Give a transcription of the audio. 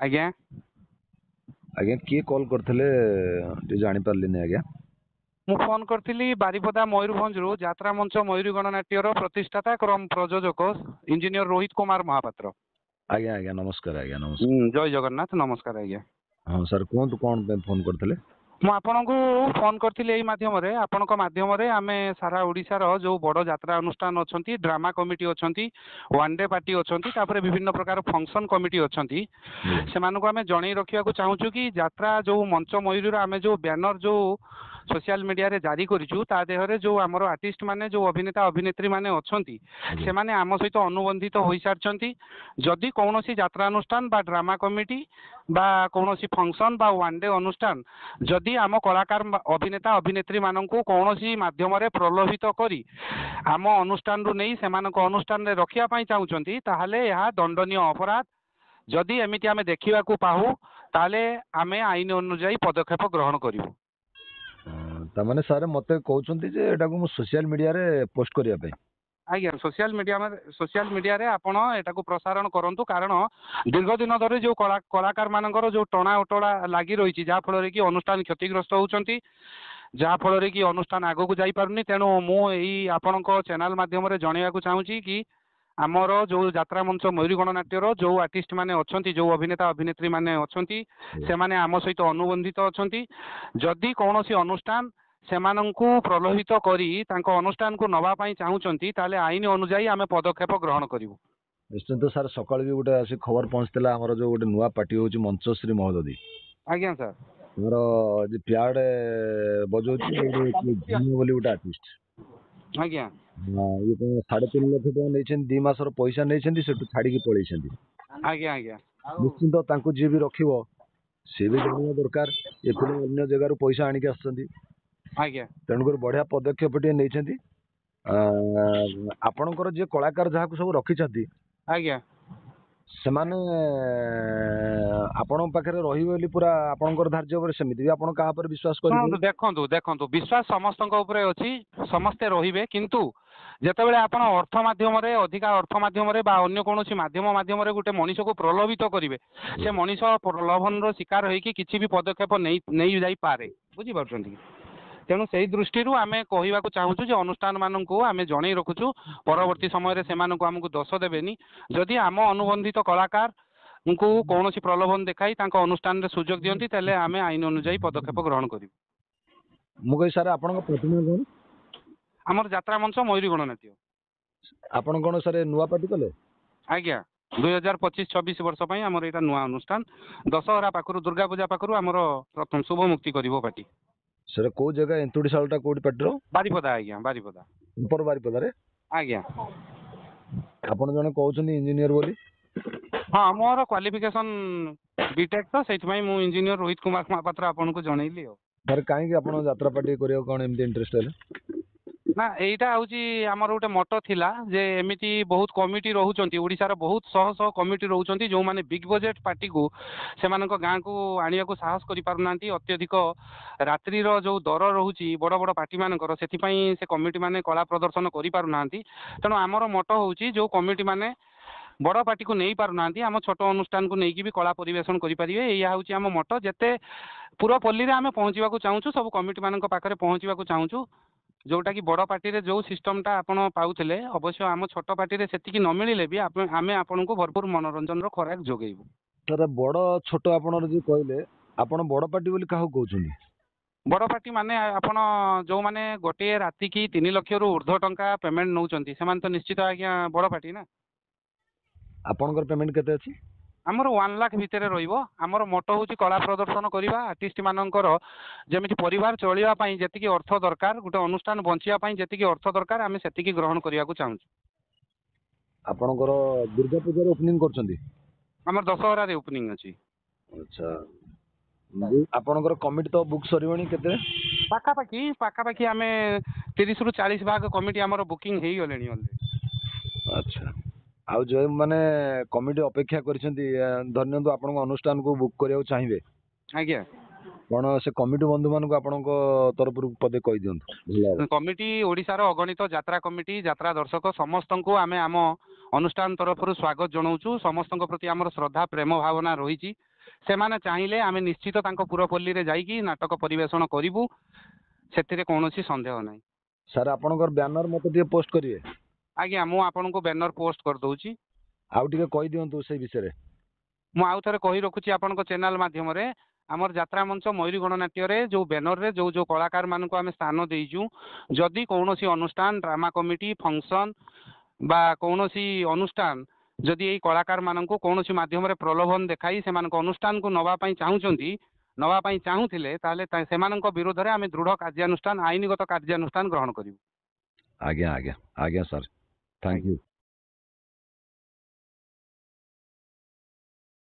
ଆଜ୍ଞା ଆଜ୍ଞା କିଏ କଲ୍ କରିଥିଲେ ଟିକେ ଜାଣିପାରିଲିନି ଆଜ୍ଞା। ମୁଁ ଫୋନ କରିଥିଲି ବାରିପଦା ମୟୂରଭଞ୍ଜରୁ ଯାତ୍ରା ମଞ୍ଚ ମୟୂରୀ ଗଣନାଟ୍ୟର ପ୍ରତିଷ୍ଠାତା କ୍ରମ ପ୍ରଯୋଜକ ଇଞ୍ଜିନିୟର ରୋହିତ କୁମାର ମହାପାତ୍ର। ଆଜ୍ଞା ଆଜ୍ଞା ନମସ୍କାର ଆଜ୍ଞା ନମସ୍କାର। ଜୟ ଜଗନ୍ନାଥ ନମସ୍କାର ଆଜ୍ଞା। ହଁ ସାର୍ କୁହନ୍ତୁ କଣ ପାଇଁ ଫୋନ କରିଥିଲେ? ମୁଁ ଆପଣଙ୍କୁ ଫୋନ କରିଥିଲି ଏଇ ମାଧ୍ୟମରେ ଆପଣଙ୍କ ମାଧ୍ୟମରେ ଆମେ ସାରା ଓଡ଼ିଶାର ଯୋଉ ବଡ଼ ଯାତ୍ରା ଅନୁଷ୍ଠାନ ଅଛନ୍ତି ଡ୍ରାମା କମିଟି ଅଛନ୍ତି ୱାନ୍ ଡେ ପାର୍ଟି ଅଛନ୍ତି ତାପରେ ବିଭିନ୍ନ ପ୍ରକାର ଫଙ୍କସନ୍ କମିଟି ଅଛନ୍ତି ସେମାନଙ୍କୁ ଆମେ ଜଣେଇ ରଖିବାକୁ ଚାହୁଁଛୁ କି ଯାତ୍ରା ଯୋଉ ମଞ୍ଚ ମୟୂରୀର ଆମେ ଯୋଉ ବ୍ୟାନର ଯୋଉ ସୋସିଆଲ ମିଡ଼ିଆରେ ଜାରି କରିଛୁ ତା ଦେହରେ ଯୋଉ ଆମର ଆର୍ଟିଷ୍ଟ ମାନେ ଯୋଉ ଅଭିନେତା ଅଭିନେତ୍ରୀ ମାନେ ଅଛନ୍ତି ସେମାନେ ଆମ ସହିତ ଅନୁବନ୍ଧିତ ହୋଇସାରିଛନ୍ତି। ଯଦି କୌଣସି ଯାତ୍ରାନୁଷ୍ଠାନ ବା ଡ୍ରାମା କମିଟି ବା କୌଣସି ଫଙ୍କସନ୍ ବା ୱାନ୍ ଡେ ଅନୁଷ୍ଠାନ ଯଦି ଆମ କଳାକାର ଅଭିନେତା ଅଭିନେତ୍ରୀ ମାନଙ୍କୁ କୌଣସି ମାଧ୍ୟମରେ ପ୍ରଲୋଭିତ କରି ଆମ ଅନୁଷ୍ଠାନରୁ ନେଇ ସେମାନଙ୍କ ଅନୁଷ୍ଠାନରେ ରଖିବା ପାଇଁ ଚାହୁଁଛନ୍ତି ତାହେଲେ ଏହା ଦଣ୍ଡନୀୟ ଅପରାଧ। ଯଦି ଏମିତି ଆମେ ଦେଖିବାକୁ ପାଉ ତାହେଲେ ଆମେ ଆଇନ ଅନୁଯାୟୀ ପଦକ୍ଷେପ ଗ୍ରହଣ କରିବୁ। ତାମାନେ ସାର୍ ମତେ କହୁଛନ୍ତି ଯେ ଏଟାକୁ ମୁଁ ସୋସିଆଲ ମିଡ଼ିଆରେ ପୋଷ୍ଟ କରିବା ପାଇଁ? ଆଜ୍ଞା ସୋସିଆଲ ମିଡ଼ିଆରେ ଆପଣ ଏଟାକୁ ପ୍ରସାରଣ କରନ୍ତୁ କାରଣ ଦୀର୍ଘ ଦିନ ଧରି ଯୋଉ କଳାକାର ମାନଙ୍କର ଯୋଉ ଟଣା ଓଟରା ଲାଗି ରହିଛି ଯାହାଫଳରେ କି ଅନୁଷ୍ଠାନ କ୍ଷତିଗ୍ରସ୍ତ ହେଉଛନ୍ତି ଯାହାଫଳରେ କି ଅନୁଷ୍ଠାନ ଆଗକୁ ଯାଇପାରୁନି। ତେଣୁ ମୁଁ ଏଇ ଆପଣଙ୍କ ଚ୍ୟାନେଲ ମାଧ୍ୟମରେ ଜଣେଇବାକୁ ଚାହୁଁଛି କି ଆମର ଯୋଉ ଯାତ୍ରା ମଞ୍ଚ ମୟୂରୀ ଗଣନାଟ୍ୟର ଯୋଉ ଆର୍ଟିଷ୍ଟ ମାନେ ଅଛନ୍ତି ଯୋଉ ଅଭିନେତା ଅଭିନେତ୍ରୀ ମାନେ ଅଛନ୍ତି ସେମାନେ ଆମ ସହିତ ଅନୁବନ୍ଧିତ ଅଛନ୍ତି। ଯଦି କୌଣସି ଅନୁଷ୍ଠାନ ସେମାନଙ୍କୁ ପ୍ରଲୋଭିତ କରି ତାଙ୍କ ଅନୁଷ୍ଠାନକୁ ନେବା ପାଇଁ ଚାହୁଁଛନ୍ତି ତାହେଲେ ଆଇନ ଅନୁଯାୟୀ ଆମେ ପଦକ୍ଷେପ ଗ୍ରହଣ କରିବୁ। ନିଶ୍ଚିନ୍ତ ସାର୍ ସକାଳୁ ବି ଗୋଟେ ଆସି ଖବର ପହଞ୍ଚିଥିଲା ଆମର ଯୋଉ ଗୋଟେ ନୂଆ ପାର୍ଟି ହଉଛି ମଞ୍ଚଶ୍ରୀ ମହୋଦଧି। ଆଜ୍ଞା ସାର୍ ଆମର ପ୍ୟାଡ ବଜଉଛି ବୋଲି ଗୋଟେ ଆର୍ଟିଷ୍ଟ। ଆଜ୍ଞା ଇଏ 3.5 ଲକ୍ଷ ଟଙ୍କା ନେଇଛନ୍ତି 2 ମାସର ପଇସା ନେଇଛନ୍ତି ସେଠୁ ଛାଡିକି ପଳେଇଛନ୍ତି। ଆଜ୍ଞା ଆଜ୍ଞା ନିଶ୍ଚିନ୍ତ ତାଙ୍କୁ ଯିଏ ବି ରଖିବ ସିଏ ବି ଜାଣିବା ଦରକାର ଏ ପିଲା ଅନ୍ୟ ଜାଗାରୁ ପଇସା ଆଣିକି ଆସୁଛନ୍ତି। ଆଜ୍ଞା ତେଣୁକରି ବଢିଆ ପଦକ୍ଷେପ ଟିକେ ନେଇଛନ୍ତି। ଆପଣଙ୍କର ଯିଏ କଳାକାର ଯାହାକୁ ସବୁ ରଖିଛନ୍ତି ଆଜ୍ଞା ସେମାନେ ଆପଣଙ୍କ ପାଖରେ ରହିବେ ବୋଲି ପୁରା ଆପଣଙ୍କର ଧାର୍ଯ୍ୟ ଉପରେ ସେମିତି ବି ଆପଣ କାହା ଉପରେ ବିଶ୍ୱାସ କରିବେ? ଦେଖନ୍ତୁ ବିଶ୍ୱାସ ସମସ୍ତଙ୍କ ଉପରେ ଅଛି ସମସ୍ତେ ରହିବେ କିନ୍ତୁ ଯେତେବେଳେ ଆପଣ ଅର୍ଥ ମାଧ୍ୟମରେ ଅଧିକା ଅର୍ଥ ମାଧ୍ୟମରେ ବା ଅନ୍ୟ କୌଣସି ମାଧ୍ୟମରେ ଗୋଟେ ମଣିଷକୁ ପ୍ରଲୋଭିତ କରିବେ ସେ ମଣିଷ ପ୍ରଲୋଭନର ଶିକାର ହେଇକି କିଛି ବି ପଦକ୍ଷେପ ନେଇ ଯାଇପାରେ ବୁଝିପାରୁଛନ୍ତି। ତେଣୁ ସେଇ ଦୃଷ୍ଟିରୁ ଆମେ କହିବାକୁ ଚାହୁଁଛୁ ଯେ ଅନୁଷ୍ଠାନ ମାନଙ୍କୁ ଆମେ ଜଣେଇ ରଖୁଛୁ ପରବର୍ତ୍ତୀ ସମୟରେ ସେମାନଙ୍କୁ ଆମକୁ ଦୋଷ ଦେବେନି। ଯଦି ଆମ ଅନୁବନ୍ଧିତ କଳାକାରଙ୍କୁ କୌଣସି ପ୍ରଲୋଭନ ଦେଖାଇ ତାଙ୍କ ଅନୁଷ୍ଠାନରେ ସୁଯୋଗ ଦିଅନ୍ତି ତାହେଲେ ଆମେ ଆଇନ ଅନୁଯାୟୀ ପଦକ୍ଷେପ ଗ୍ରହଣ କରିବୁ। ମୁଁ କହି ସାର୍ ଆପଣଙ୍କ ପ୍ରତିମା କଣ? ଆମର ଯାତ୍ରା ମଞ୍ଚ ମୟୂରୀ ଗଣନାଟ୍ୟ। ଆପଣ କଣ ସାର୍ ନୂଆ ପାର୍ଟି କଲେ? ଆଜ୍ଞା 2025-26 ବର୍ଷ ପାଇଁ ଆମର ଏଇଟା ନୂଆ ଅନୁଷ୍ଠାନ। ଦଶହରା ପାଖରୁ ଦୁର୍ଗା ପୂଜା ପାଖରୁ ଆମର ପ୍ରଥମ ଶୁଭ ମୁକ୍ତି କରିବ ପାର୍ଟି। ସେଟା କୋଉ ଜାଗା ଏନ୍ତୁଡିଶାଳଟା କୋଉଠି ପାର୍ଟିର? ବାରିପଦା ଆଜ୍ଞା ବାରିପଦା। ଉପର ବାରିପଦାରେ? ଆଜ୍ଞା। ଆପଣ ଜଣେ କହୁଛନ୍ତି ଇଞ୍ଜିନିୟର ବୋଲି? ହଁ ମୋର କ୍ୱାଲିଫିକେସନ ବିଟେକ୍ ତ ସେଇଥିପାଇଁ ମୁଁ ଇଞ୍ଜିନିୟର ରୋହିତ କୁମାର ମହାପାତ୍ର ଆପଣଙ୍କୁ ଜଣେଇଲି ଆଉ। ସାର୍ କାହିଁକି ଆପଣ ଯାତ୍ରା ପାର୍ଟି କରିବାକୁ କଣ ଏମିତି ଇଣ୍ଟରେଷ୍ଟ ହେଲେ? ନା ଏଇଟା ହଉଛି ଆମର ଗୋଟେ ମଟ ଥିଲା ଯେ ଏମିତି ବହୁତ କମିଟି ରହୁଛନ୍ତି ଓଡ଼ିଶାର ବହୁତ ଶହ କମିଟି ରହୁଛନ୍ତି ଯେଉଁମାନେ ବିଗ୍ ବଜେଟ୍ ପାର୍ଟିକୁ ସେମାନଙ୍କ ଗାଁକୁ ଆଣିବାକୁ ସାହସ କରିପାରୁନାହାନ୍ତି। ଅତ୍ୟଧିକ ରାତ୍ରିର ଯୋଉ ଦର ରହୁଛି ବଡ଼ ବଡ଼ ପାର୍ଟି ମାନଙ୍କର ସେଥିପାଇଁ ସେ କମିଟି ମାନେ କଳା ପ୍ରଦର୍ଶନ କରିପାରୁନାହାନ୍ତି। ତେଣୁ ଆମର ମଟ ହେଉଛି ଯୋଉ କମିଟି ମାନେ ବଡ଼ ପାର୍ଟିକୁ ନେଇ ପାରୁନାହାନ୍ତି ଆମ ଛୋଟ ଅନୁଷ୍ଠାନକୁ ନେଇକି ବି କଳା ପରିବେଷଣ କରିପାରିବେ। ଏଇଆ ହେଉଛି ଆମ ମଟ। ଯେତେ ପୁରପଲ୍ଲୀରେ ଆମେ ପହଞ୍ଚିବାକୁ ଚାହୁଁଛୁ ସବୁ କମିଟି ମାନଙ୍କ ପାଖରେ ପହଞ୍ଚିବାକୁ ଚାହୁଁଛୁ ଯୋଉଟା କି ବଡ଼ ପାର୍ଟିରେ ଯୋଉ ସିଷ୍ଟମଟା ଆପଣ ପାଉଥିଲେ ଅବଶ୍ୟ ଆମ ଛୋଟ ପାର୍ଟିରେ ସେତିକି ନ ମିଳିଲେ ବି ଆମେ ଆପଣଙ୍କୁ ଭରପୁର ମନୋରଞ୍ଜନର ଖୋରାକ ଯୋଗେଇବୁ। ସାର୍ ବଡ଼ ଛୋଟ ଆପଣର ଯୋଉ କହିଲେ ଆପଣ ବଡ଼ ପାର୍ଟି ବୋଲି କାହାକୁ କହୁଛନ୍ତି? ବଡ଼ ପାର୍ଟି ମାନେ ଆପଣ ଯୋଉମାନେ ଗୋଟିଏ ରାତିକି 3 ଲକ୍ଷରୁ ଉର୍ଦ୍ଧ୍ୱ ଟଙ୍କା ପେମେଣ୍ଟ ନେଉଛନ୍ତି ସେମାନେ ତ ନିଶ୍ଚିତ ଆଜ୍ଞା ବଡ଼ ପାର୍ଟି ନା। ଆପଣଙ୍କର ପେମେଣ୍ଟ କେତେ ଅଛି? ଆମର 1 ଲାଖ ଭିତରେ ରହିବ। ଆମର ମୋଟ ହେଉଛି କଳା ପ୍ରଦର୍ଶନ କରିବା ଆର୍ଟିଷ୍ଟ ମାନଙ୍କର ଯେମିତି ପରିବାର ଚଳିବା ପାଇଁ ଯେତିକି ଅର୍ଥ ଦରକାର ଗୋଟେ ଅନୁଷ୍ଠାନ ବଞ୍ଚିବା ପାଇଁ ଯେତିକି ଅର୍ଥ ଦରକାର ଆମେ ସେତିକି ଗ୍ରହଣ କରିବାକୁ ଚାହୁଁଛୁ। ଆପଣଙ୍କର ଦୁର୍ଗା ପୂଜାରେ ଓପନିଂ କରୁଛନ୍ତି? ଆମର ଦଶହରାରେ ଓପନିଂ ଅଛି। ଆଚ୍ଛା ଆପଣଙ୍କର କମିଟି ତ ବୁକ୍ ସରିବଣି କେତେ? ପାଖାପାଖି ଆମେ 30ରୁ 40 ଭାଗ କମିଟି ଆମର ବୁକିଂ ହେଇଗଲେଣି ଅଲରେଡି। ଆଚ୍ଛା ଆଉ ଯେଉଁମାନେ କମିଟି ଅପେକ୍ଷା କରିଛନ୍ତି ଧରିନିଅନ୍ତୁ ଆପଣଙ୍କ ଅନୁଷ୍ଠାନକୁ ବୁକ୍ କରିବାକୁ ଚାହିଁବେ ଆଜ୍ଞା କଣ ସେ କମିଟି ବନ୍ଧୁ ମାନଙ୍କୁ ଆପଣଙ୍କ ତରଫରୁ ପଦେ କହିଦିଅନ୍ତୁ। କମିଟି ଓଡ଼ିଶାର ଅଗଣିତ ଯାତ୍ରା କମିଟି ଯାତ୍ରା ଦର୍ଶକ ସମସ୍ତଙ୍କୁ ଆମେ ଆମ ଅନୁଷ୍ଠାନ ତରଫରୁ ସ୍ୱାଗତ ଜଣାଉଛୁ। ସମସ୍ତଙ୍କ ପ୍ରତି ଆମର ଶ୍ରଦ୍ଧା ପ୍ରେମ ଭାବନା ରହିଛି। ସେମାନେ ଚାହିଁଲେ ଆମେ ନିଶ୍ଚିତ ତାଙ୍କ ପୁରପଲ୍ଲୀରେ ଯାଇକି ନାଟକ ପରିବେଷଣ କରିବୁ, ସେଥିରେ କୌଣସି ସନ୍ଦେହ ନାହିଁ। ସାର୍ ଆପଣଙ୍କର ବ୍ୟାନର ମୋତେ ଟିକେ ପୋଷ୍ଟ କରିବେ। ଆଜ୍ଞା, ମୁଁ ଆପଣଙ୍କୁ ବ୍ୟାନର ପୋଷ୍ଟ କରିଦେଉଛି। ଆଉ ଟିକେ କହିଦିଅନ୍ତୁ ସେଇ ବିଷୟରେ। ମୁଁ ଆଉ ଥରେ କହି ରଖୁଛି ଆପଣଙ୍କ ଚ୍ୟାନେଲ ମାଧ୍ୟମରେ, ଆମର ଯାତ୍ରା ମଞ୍ଚ ମୟୂରୀ ଗଣନାଟ୍ୟରେ ଯୋଉ ବ୍ୟାନରରେ ଯୋଉ ଯୋଉ କଳାକାର ମାନଙ୍କୁ ଆମେ ସ୍ଥାନ ଦେଇଛୁ, ଯଦି କୌଣସି ଅନୁଷ୍ଠାନ, ଡ୍ରାମା କମିଟି, ଫଙ୍କସନ ବା କୌଣସି ଅନୁଷ୍ଠାନ ଯଦି ଏଇ କଳାକାର ମାନଙ୍କୁ କୌଣସି ମାଧ୍ୟମରେ ପ୍ରଲୋଭନ ଦେଖାଇ ସେମାନଙ୍କ ଅନୁଷ୍ଠାନକୁ ନେବା ପାଇଁ ଚାହୁଁଥିଲେ, ତାହେଲେ ସେମାନଙ୍କ ବିରୋଧରେ ଆମେ ଦୃଢ କାର୍ଯ୍ୟାନୁଷ୍ଠାନ, ଆଇନଗତ କାର୍ଯ୍ୟାନୁଷ୍ଠାନ ଗ୍ରହଣ କରିବୁ। ଆଜ୍ଞା ଆଜ୍ଞା ଆଜ୍ଞା ସାର୍, ଥ୍ୟାଙ୍କ ୟୁ।